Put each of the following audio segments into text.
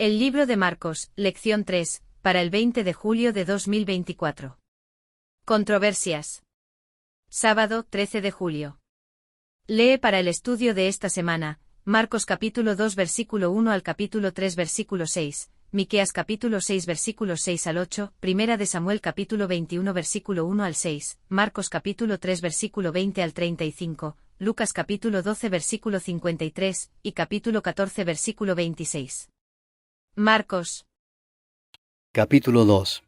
El libro de Marcos, lección 3, para el 20 de julio de 2024. Controversias. Sábado, 13 de julio. Lee para el estudio de esta semana, Marcos capítulo 2 versículo 1 al capítulo 3 versículo 6, Miqueas capítulo 6 versículos 6 al 8, Primera de Samuel capítulo 21 versículo 1 al 6, Marcos capítulo 3 versículo 20 al 35, Lucas capítulo 12 versículo 53, y capítulo 14 versículo 26. Marcos. Capítulo 2.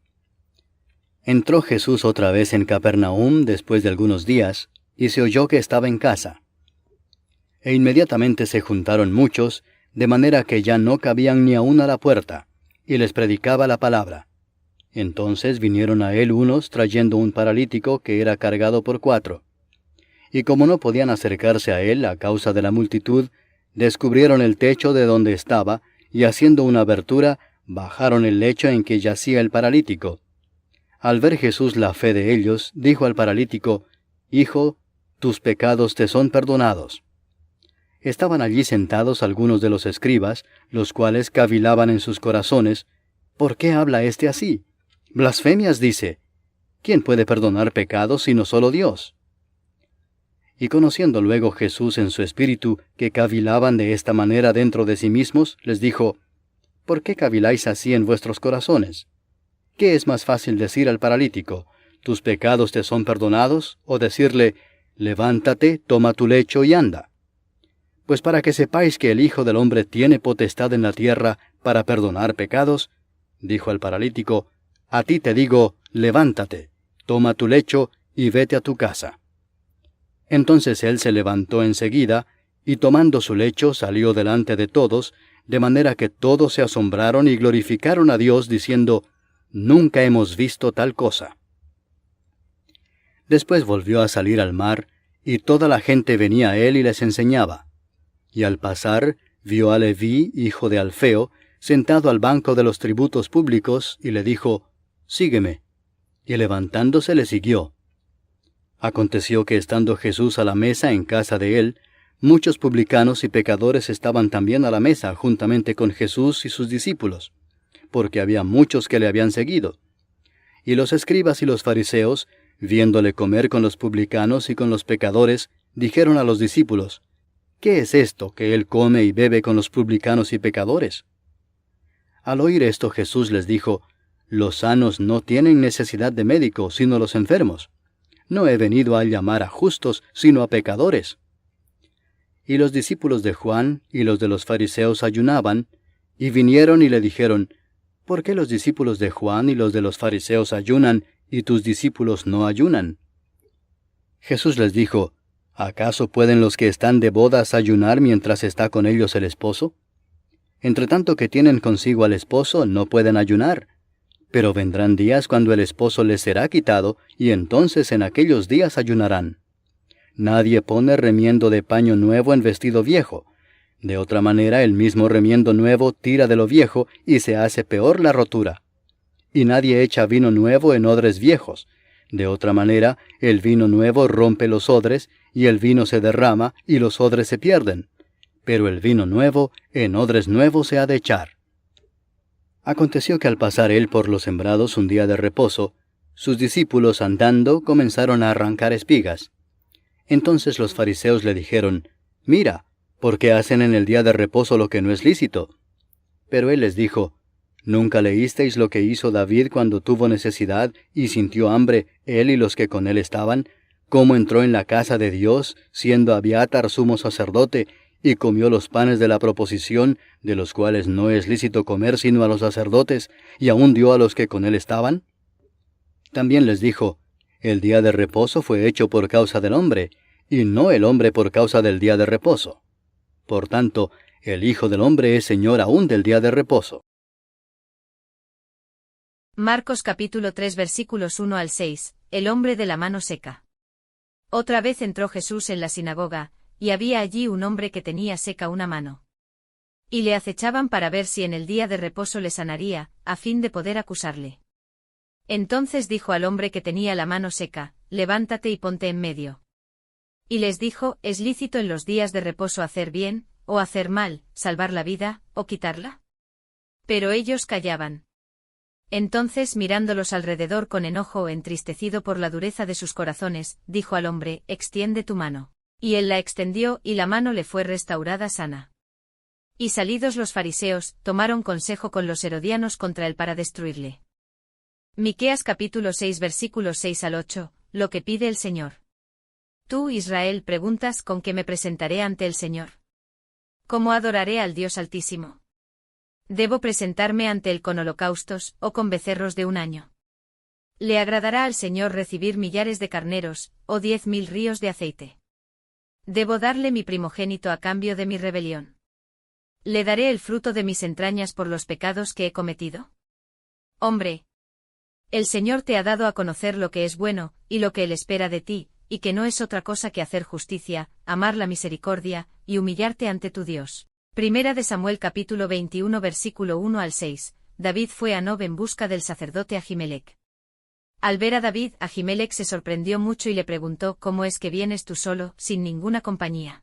Entró Jesús otra vez en Capernaum después de algunos días, y se oyó que estaba en casa. E inmediatamente se juntaron muchos, de manera que ya no cabían ni aun a la puerta, y les predicaba la palabra. Entonces vinieron a él unos trayendo un paralítico que era cargado por 4. Y como no podían acercarse a él a causa de la multitud, descubrieron el techo de donde estaba, y haciendo una abertura, bajaron el lecho en que yacía el paralítico. Al ver Jesús la fe de ellos, dijo al paralítico: Hijo, tus pecados te son perdonados. Estaban allí sentados algunos de los escribas, los cuales cavilaban en sus corazones: ¿Por qué habla éste así? Blasfemias dice. ¿Quién puede perdonar pecados sino solo Dios? Y conociendo luego Jesús en su espíritu que cavilaban de esta manera dentro de sí mismos, les dijo: ¿Por qué caviláis así en vuestros corazones? ¿Qué es más fácil decir al paralítico: tus pecados te son perdonados, o decirle: levántate, toma tu lecho y anda? Pues para que sepáis que el Hijo del Hombre tiene potestad en la tierra para perdonar pecados, dijo al paralítico: a ti te digo, levántate, toma tu lecho y vete a tu casa. Entonces él se levantó enseguida, y tomando su lecho salió delante de todos, de manera que todos se asombraron y glorificaron a Dios, diciendo: nunca hemos visto tal cosa. Después volvió a salir al mar, y toda la gente venía a él y les enseñaba. Y al pasar, vio a Leví, hijo de Alfeo, sentado al banco de los tributos públicos, y le dijo: sígueme. Y levantándose le siguió. Aconteció que estando Jesús a la mesa en casa de él, muchos publicanos y pecadores estaban también a la mesa juntamente con Jesús y sus discípulos, porque había muchos que le habían seguido. Y los escribas y los fariseos, viéndole comer con los publicanos y con los pecadores, dijeron a los discípulos: ¿qué es esto que él come y bebe con los publicanos y pecadores? Al oír esto Jesús les dijo: los sanos no tienen necesidad de médico, sino los enfermos. No he venido a llamar a justos, sino a pecadores. Y los discípulos de Juan y los de los fariseos ayunaban, y vinieron y le dijeron: ¿por qué los discípulos de Juan y los de los fariseos ayunan, y tus discípulos no ayunan? Jesús les dijo: ¿acaso pueden los que están de bodas ayunar mientras está con ellos el esposo? Entre tanto que tienen consigo al esposo, no pueden ayunar. Pero vendrán días cuando el esposo les será quitado, y entonces en aquellos días ayunarán. Nadie pone remiendo de paño nuevo en vestido viejo. De otra manera, el mismo remiendo nuevo tira de lo viejo, y se hace peor la rotura. Y nadie echa vino nuevo en odres viejos. De otra manera, el vino nuevo rompe los odres, y el vino se derrama, y los odres se pierden. Pero el vino nuevo en odres nuevos se ha de echar. Aconteció que al pasar él por los sembrados un día de reposo, sus discípulos andando comenzaron a arrancar espigas. Entonces los fariseos le dijeron: mira, ¿por qué hacen en el día de reposo lo que no es lícito? Pero él les dijo: ¿nunca leísteis lo que hizo David cuando tuvo necesidad y sintió hambre, él y los que con él estaban? ¿Cómo entró en la casa de Dios, siendo Abiatar sumo sacerdote, y comió los panes de la proposición, de los cuales no es lícito comer sino a los sacerdotes, y aún dio a los que con él estaban? También les dijo: el día de reposo fue hecho por causa del hombre, y no el hombre por causa del día de reposo. Por tanto, el Hijo del Hombre es Señor aún del día de reposo. Marcos capítulo 3 versículos 1 al 6, el hombre de la mano seca. Otra vez entró Jesús en la sinagoga, y había allí un hombre que tenía seca una mano. Y le acechaban para ver si en el día de reposo le sanaría, a fin de poder acusarle. Entonces dijo al hombre que tenía la mano seca: levántate y ponte en medio. Y les dijo: ¿es lícito en los días de reposo hacer bien, o hacer mal, salvar la vida, o quitarla? Pero ellos callaban. Entonces, mirándolos alrededor con enojo, entristecido por la dureza de sus corazones, dijo al hombre: extiende tu mano. Y él la extendió, y la mano le fue restaurada sana. Y salidos los fariseos, tomaron consejo con los herodianos contra él para destruirle. Miqueas capítulo 6 versículos 6 al 8, lo que pide el Señor. Tú, Israel, preguntas: ¿con qué me presentaré ante el Señor? ¿Cómo adoraré al Dios Altísimo? ¿Debo presentarme ante él con holocaustos, o con becerros de un año? ¿Le agradará al Señor recibir millares de carneros, o 10.000 ríos de aceite? ¿Debo darle mi primogénito a cambio de mi rebelión? ¿Le daré el fruto de mis entrañas por los pecados que he cometido? Hombre, el Señor te ha dado a conocer lo que es bueno, y lo que Él espera de ti, y que no es otra cosa que hacer justicia, amar la misericordia, y humillarte ante tu Dios. Primera de Samuel capítulo 21 versículo 1 al 6, David fue a Nob en busca del sacerdote Ahimelech. Al ver a David, Ahimelech se sorprendió mucho y le preguntó: ¿cómo es que vienes tú solo, sin ninguna compañía?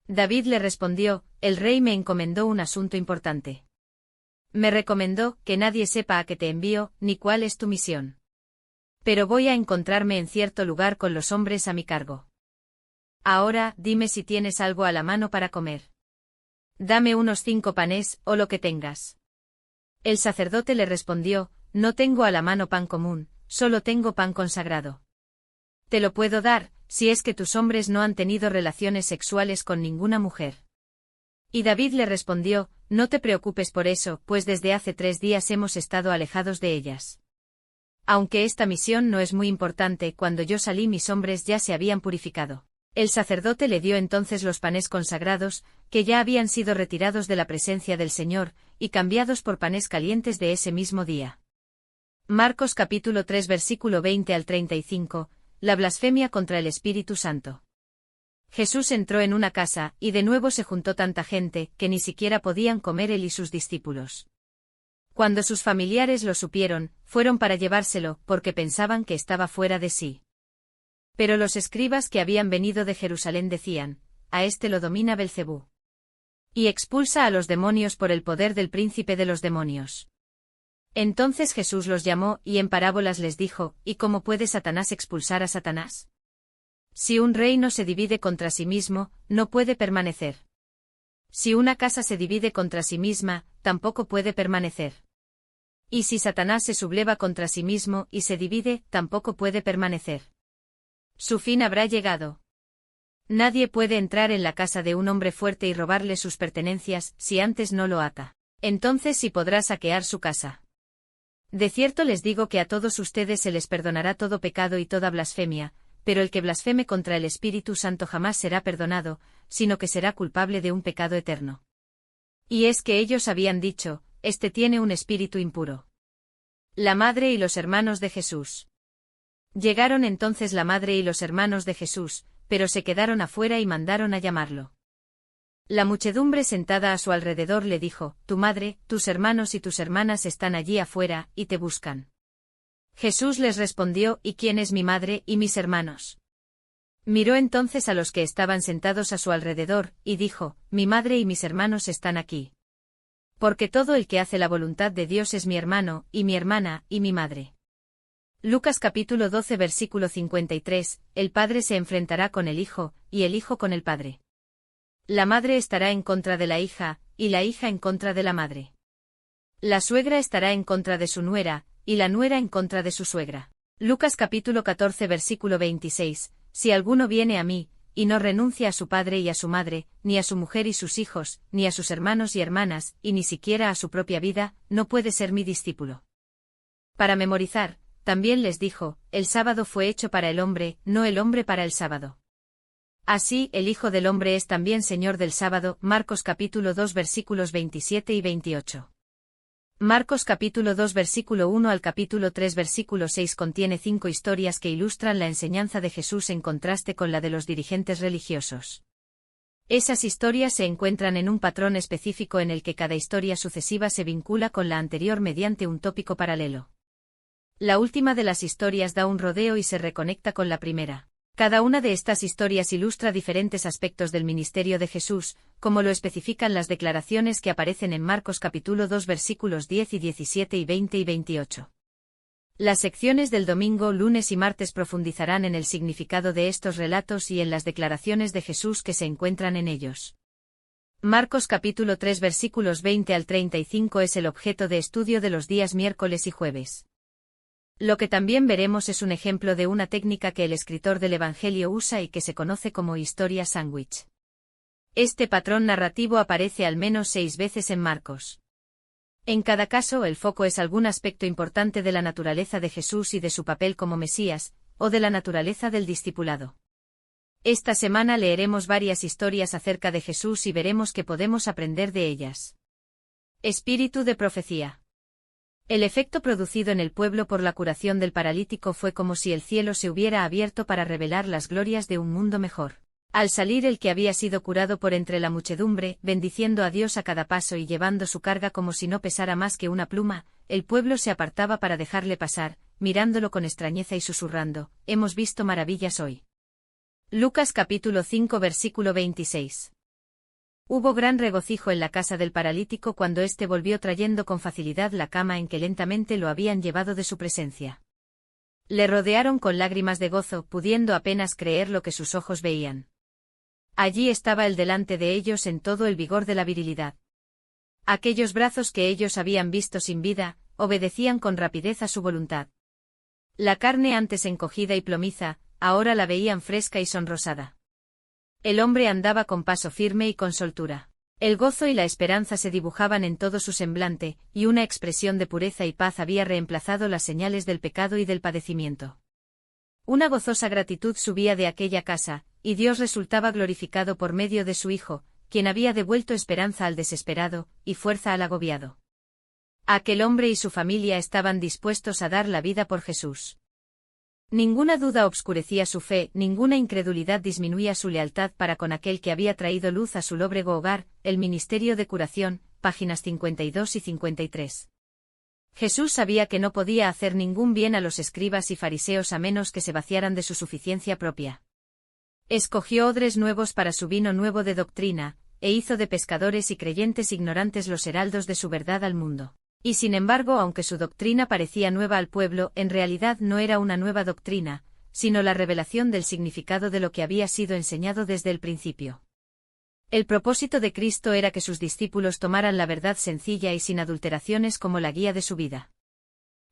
David le respondió: el rey me encomendó un asunto importante. Me recomendó que nadie sepa a qué te envío, ni cuál es tu misión. Pero voy a encontrarme en cierto lugar con los hombres a mi cargo. Ahora, dime si tienes algo a la mano para comer. Dame unos 5 panes, o lo que tengas. El sacerdote le respondió: no tengo a la mano pan común, solo tengo pan consagrado. Te lo puedo dar, si es que tus hombres no han tenido relaciones sexuales con ninguna mujer. Y David le respondió: no te preocupes por eso, pues desde hace 3 días hemos estado alejados de ellas. Aunque esta misión no es muy importante, cuando yo salí mis hombres ya se habían purificado. El sacerdote le dio entonces los panes consagrados, que ya habían sido retirados de la presencia del Señor, y cambiados por panes calientes de ese mismo día. Marcos capítulo 3 versículo 20 al 35, la blasfemia contra el Espíritu Santo. Jesús entró en una casa, y de nuevo se juntó tanta gente, que ni siquiera podían comer él y sus discípulos. Cuando sus familiares lo supieron, fueron para llevárselo, porque pensaban que estaba fuera de sí. Pero los escribas que habían venido de Jerusalén decían: a este lo domina Belcebú. Y expulsa a los demonios por el poder del príncipe de los demonios. Entonces Jesús los llamó, y en parábolas les dijo: ¿y cómo puede Satanás expulsar a Satanás? Si un reino se divide contra sí mismo, no puede permanecer. Si una casa se divide contra sí misma, tampoco puede permanecer. Y si Satanás se subleva contra sí mismo y se divide, tampoco puede permanecer. Su fin habrá llegado. Nadie puede entrar en la casa de un hombre fuerte y robarle sus pertenencias, si antes no lo ata. Entonces sí podrá saquear su casa. De cierto les digo que a todos ustedes se les perdonará todo pecado y toda blasfemia, pero el que blasfeme contra el Espíritu Santo jamás será perdonado, sino que será culpable de un pecado eterno. Y es que ellos habían dicho: este tiene un espíritu impuro. La madre y los hermanos de Jesús. Llegaron entonces la madre y los hermanos de Jesús, pero se quedaron afuera y mandaron a llamarlo. La muchedumbre sentada a su alrededor le dijo: tu madre, tus hermanos y tus hermanas están allí afuera, y te buscan. Jesús les respondió: ¿y quién es mi madre y mis hermanos? Miró entonces a los que estaban sentados a su alrededor, y dijo: mi madre y mis hermanos están aquí. Porque todo el que hace la voluntad de Dios es mi hermano, y mi hermana, y mi madre. Lucas capítulo 12 versículo 53, el padre se enfrentará con el hijo, y el hijo con el padre. La madre estará en contra de la hija, y la hija en contra de la madre. La suegra estará en contra de su nuera, y la nuera en contra de su suegra. Lucas capítulo 14 versículo 26, si alguno viene a mí, y no renuncia a su padre y a su madre, ni a su mujer y sus hijos, ni a sus hermanos y hermanas, y ni siquiera a su propia vida, no puede ser mi discípulo. Para memorizar, también les dijo: el sábado fue hecho para el hombre, no el hombre para el sábado. Así, el Hijo del Hombre es también Señor del sábado. Marcos capítulo 2 versículos 27 y 28. Marcos capítulo 2 versículo 1 al capítulo 3 versículo 6 contiene 5 historias que ilustran la enseñanza de Jesús en contraste con la de los dirigentes religiosos. Esas historias se encuentran en un patrón específico en el que cada historia sucesiva se vincula con la anterior mediante un tópico paralelo. La última de las historias da un rodeo y se reconecta con la primera. Cada una de estas historias ilustra diferentes aspectos del ministerio de Jesús, como lo especifican las declaraciones que aparecen en Marcos capítulo 2 versículos 10 y 17 y 20 y 28. Las secciones del domingo, lunes y martes profundizarán en el significado de estos relatos y en las declaraciones de Jesús que se encuentran en ellos. Marcos capítulo 3 versículos 20 al 35 es el objeto de estudio de los días miércoles y jueves. Lo que también veremos es un ejemplo de una técnica que el escritor del Evangelio usa y que se conoce como historia sándwich. Este patrón narrativo aparece al menos 6 veces en Marcos. En cada caso, el foco es algún aspecto importante de la naturaleza de Jesús y de su papel como Mesías, o de la naturaleza del discipulado. Esta semana leeremos varias historias acerca de Jesús y veremos qué podemos aprender de ellas. Espíritu de profecía. El efecto producido en el pueblo por la curación del paralítico fue como si el cielo se hubiera abierto para revelar las glorias de un mundo mejor. Al salir el que había sido curado por entre la muchedumbre, bendiciendo a Dios a cada paso y llevando su carga como si no pesara más que una pluma, el pueblo se apartaba para dejarle pasar, mirándolo con extrañeza y susurrando, «Hemos visto maravillas hoy». Lucas capítulo 5 versículo 26. Hubo gran regocijo en la casa del paralítico cuando éste volvió trayendo con facilidad la cama en que lentamente lo habían llevado de su presencia. Le rodearon con lágrimas de gozo, pudiendo apenas creer lo que sus ojos veían. Allí estaba él delante de ellos en todo el vigor de la virilidad. Aquellos brazos que ellos habían visto sin vida, obedecían con rapidez a su voluntad. La carne antes encogida y plomiza, ahora la veían fresca y sonrosada. El hombre andaba con paso firme y con soltura. El gozo y la esperanza se dibujaban en todo su semblante, y una expresión de pureza y paz había reemplazado las señales del pecado y del padecimiento. Una gozosa gratitud subía de aquella casa, y Dios resultaba glorificado por medio de su Hijo, quien había devuelto esperanza al desesperado, y fuerza al agobiado. Aquel hombre y su familia estaban dispuestos a dar la vida por Jesús. Ninguna duda obscurecía su fe, ninguna incredulidad disminuía su lealtad para con aquel que había traído luz a su lóbrego hogar, el ministerio de curación, páginas 52 y 53. Jesús sabía que no podía hacer ningún bien a los escribas y fariseos a menos que se vaciaran de su suficiencia propia. Escogió odres nuevos para su vino nuevo de doctrina, e hizo de pescadores y creyentes ignorantes los heraldos de su verdad al mundo. Y sin embargo, aunque su doctrina parecía nueva al pueblo, en realidad no era una nueva doctrina, sino la revelación del significado de lo que había sido enseñado desde el principio. El propósito de Cristo era que sus discípulos tomaran la verdad sencilla y sin adulteraciones como la guía de su vida.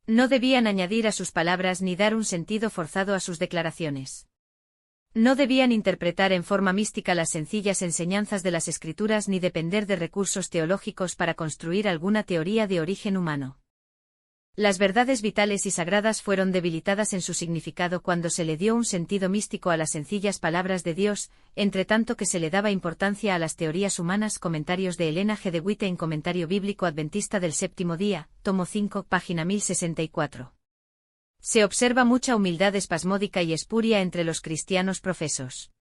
No debían añadir a sus palabras ni dar un sentido forzado a sus declaraciones. No debían interpretar en forma mística las sencillas enseñanzas de las Escrituras ni depender de recursos teológicos para construir alguna teoría de origen humano. Las verdades vitales y sagradas fueron debilitadas en su significado cuando se le dio un sentido místico a las sencillas palabras de Dios, entre tanto que se le daba importancia a las teorías humanas. Comentarios de Elena G. de Witte en Comentario Bíblico Adventista del Séptimo Día, tomo 5, página 1064. Se observa mucha humildad espasmódica y espuria entre los cristianos profesos.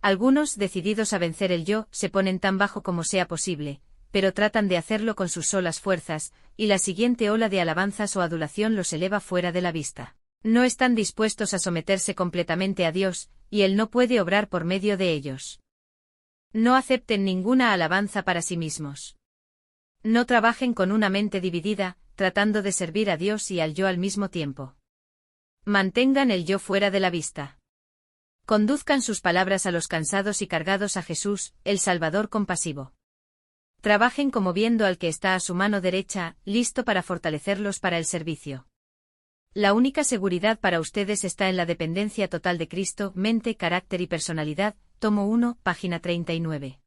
Algunos, decididos a vencer el yo, se ponen tan bajo como sea posible, pero tratan de hacerlo con sus solas fuerzas, y la siguiente ola de alabanzas o adulación los eleva fuera de la vista. No están dispuestos a someterse completamente a Dios, y Él no puede obrar por medio de ellos. No acepten ninguna alabanza para sí mismos. No trabajen con una mente dividida, tratando de servir a Dios y al yo al mismo tiempo. Mantengan el yo fuera de la vista. Conduzcan sus palabras a los cansados y cargados a Jesús, el Salvador compasivo. Trabajen como viendo al que está a su mano derecha, listo para fortalecerlos para el servicio. La única seguridad para ustedes está en la dependencia total de Cristo, mente, carácter y personalidad, tomo 1, página 39.